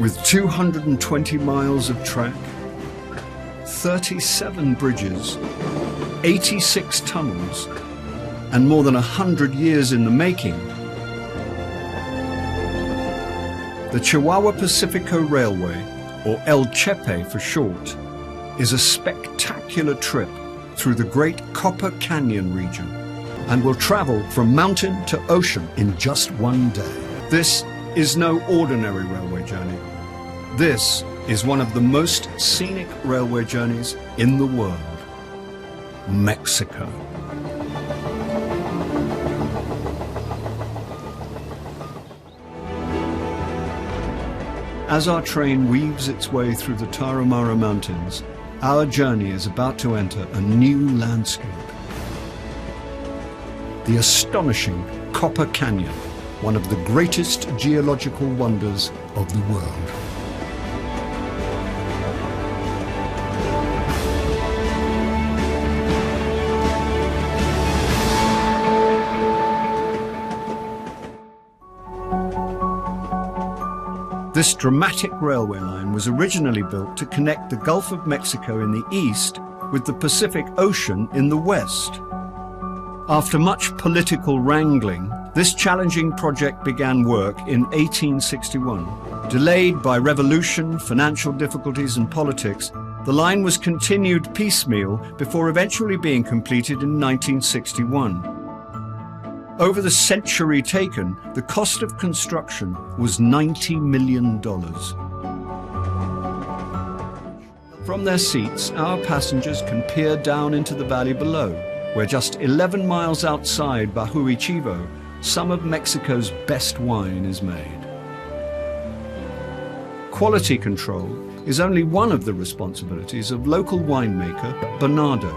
With 220 miles of track, 37 bridges, 86 tunnels, and more than 100 years in the making, the Chihuahua Pacifico Railway, or El Chepe for short, is a spectacular trip through the Great Copper Canyon region and will travel from mountain to ocean in just one day. This is no ordinary railway journey. This is one of the most scenic railway journeys in the world. Mexico. As our train weaves its way through the Tarahumara Mountains, our journey is about to enter a new landscape. The astonishing Copper Canyon, one of the greatest geological wonders of the world. This dramatic railway line was originally built to connect the Gulf of Mexico in the east with the Pacific Ocean in the west. After much political wrangling, this challenging project began work in 1861. Delayed by revolution, financial difficulties and politics, the line was continued piecemeal before eventually being completed in 1961. Over the century taken, the cost of construction was $90 million. From their seats, our passengers can peer down into the valley below, where just 11 miles outside Bahuy Chivo, some of Mexico's best wine is made. Quality control is only one of the responsibilities of local winemaker Bernardo.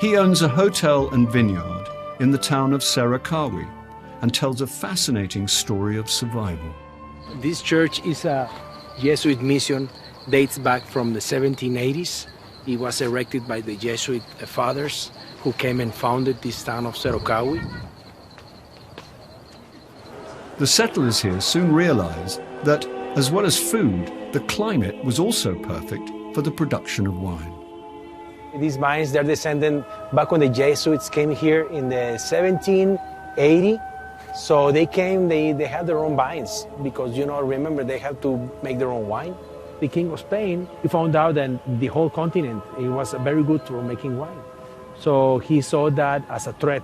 He owns a hotel and vineyard in the town of Saracawi and tells a fascinating story of survival. This church is a Jesuit mission, dates back from the 1780s. It was erected by the Jesuit fathers who came and founded this town of Saracawi. The settlers here soon realized that, as well as food, the climate was also perfect for the production of wine. These vines, they're descended back when the Jesuits came here in the 1780. So they came, they had their own vines because, remember, they had to make their own wine. The King of Spain, he found out that the whole continent, it was very good for making wine. So he saw that as a threat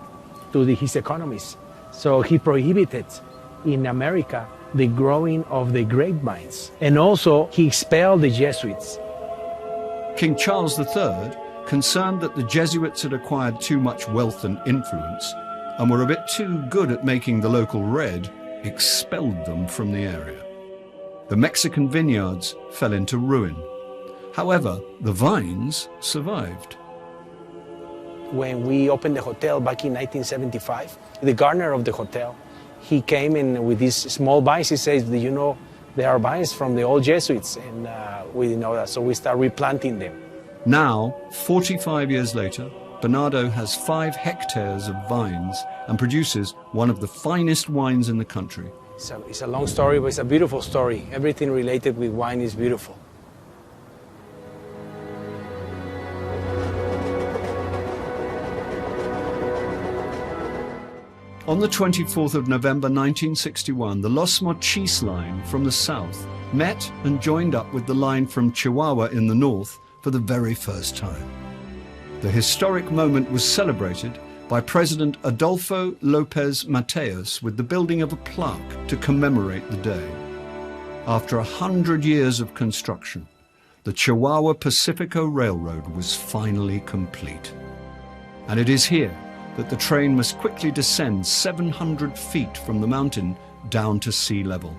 to his economies. So he prohibited in America the growing of the grapevines. And also he expelled the Jesuits. King Charles III, concerned that the Jesuits had acquired too much wealth and influence and were a bit too good at making the local red, expelled them from the area. The Mexican vineyards fell into ruin. However, the vines survived. When we opened the hotel back in 1975, the gardener of the hotel, he came in with these small vines. He says, there are vines from the old Jesuits, and we didn't know that, so we started replanting them. Now, 45 years later, Bernardo has 5 hectares of vines and produces one of the finest wines in the country. It's a long story, but it's a beautiful story. Everything related with wine is beautiful. On the 24th of November 1961, the Los Mochis line from the south met and joined up with the line from Chihuahua in the north for the very first time. The historic moment was celebrated by President Adolfo López Mateos with the building of a plaque to commemorate the day. After 100 years of construction, the Chihuahua Pacifico Railroad was finally complete. And it is here that the train must quickly descend 700 feet from the mountain down to sea level.